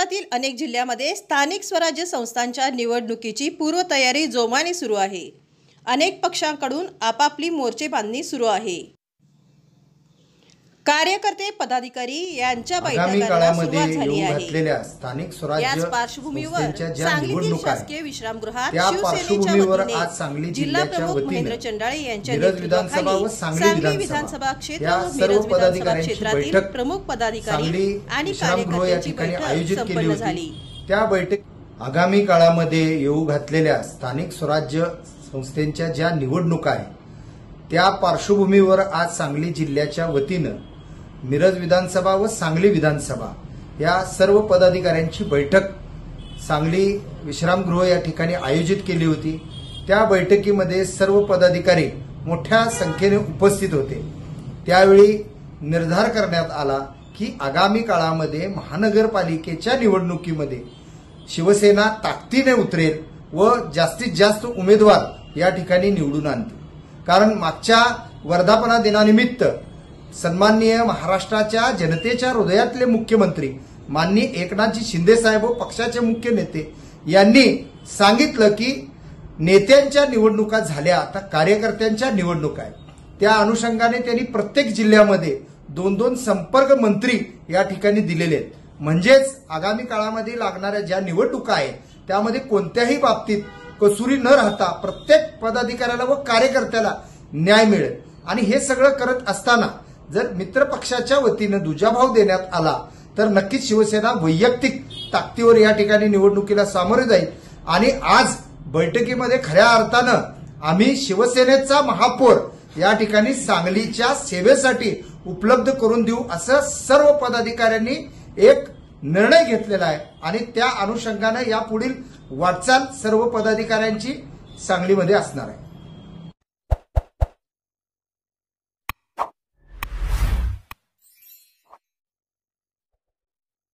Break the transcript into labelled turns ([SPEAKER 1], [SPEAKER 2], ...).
[SPEAKER 1] महाराष्ट्रातील अनेक जिल्ह्यामध्ये स्थानिक स्वराज्य संस्थांच्या निवडणुकीची पूर्वतयारी जोमाने सुरू आहे। अनेक पक्षांकडून आपापली मोर्चेबांधणी सुरू आहे। कार्यकर्ते पदाधिकारी यांच्या बैठकांना सुरुवात झाली आहे।
[SPEAKER 2] स्थानिक स्वराज्य
[SPEAKER 1] याच पार्श्वभूमीवर सांगलीतील शासकीय विश्रामगृहात शिवसेनेच्या वतीने जिल्हा प्रमुख महेंद्र चंडाळे यांच्या नेतृत्वाखाली सांगली विधानसभा क्षेत्र व मिरज विधानसभा क्षेत्रातील प्रमुख पदाधिकारी आणि कार्यकर्त्यांची बैठक संपन्न झाली।
[SPEAKER 2] त्या बैठक आगामी काळामध्ये येऊ घातलेल्या स्थानिक स्वराज्य संस्थांच्या ज्या निवडणुका आहेत त्या पार्श्वभूमीवर आज सांगली जिल्ह्याच्या वतीनं मिरज विधानसभा व सांगली विधानसभा या सर्व पदाधिकाऱ्यांची बैठक सांगली विश्रामगृह या ठिकाणी आयोजित केली होती। त्या बैठकीमध्ये सर्व पदाधिकारी मोठ्या संख्येने उपस्थित होते। त्यावेळी निर्धार करण्यात आला की आगामी काळामध्ये महानगरपालिकेच्या निवडणुकीमध्ये शिवसेना ताकदीने उतरेल व जास्तीत जास्त उमेदवार या ठिकाणी निवडून आणतील। कारण मागच्या वर्धापना दिनानिमित्त सन्माननीय महाराष्ट्राच्या जनतेच्या हृदयातले मुख्यमंत्री माननीय एकनाथजी शिंदे साहेब व पक्षाचे मुख्य नेते यांनी सांगितलं की नेत्यांच्या निवडणुका झाल्या, आता कार्यकर्त्यांच्या निवडणुका आहेत। त्या अनुषंगाने त्यांनी प्रत्येक जिल्ह्यामध्ये 2-2 संपर्क मंत्री या ठिकाणी दिलेले आहेत। म्हणजेच आगामी काळामध्ये लागणाऱ्या ज्या निवडणुका आहेत त्यामध्ये कोणत्याही बाबतीत कसुरी न राहता प्रत्येक पदाधिकाऱ्याला व कार्यकर्त्याला न्याय मिळेल। आणि हे सगळं करत असताना जर मित्र पक्षाच्या वतीनं दुजाभाव देण्यात आला तर नक्कीच शिवसेना वैयक्तिक ताकदीवर या ठिकाणी निवडणुकीला सामोरे जाईल। आणि आज बैठकीमध्ये खऱ्या अर्थानं आम्ही शिवसेनेचा महापौर या ठिकाणी सांगलीच्या सेवेसाठी उपलब्ध करून देऊ असं सर्व पदाधिकाऱ्यांनी एक निर्णय घेतलेला आहे। आणि त्या अनुषंगानं यापुढील वाटचाल सर्व पदाधिकाऱ्यांची सांगलीमध्ये असणार आहे।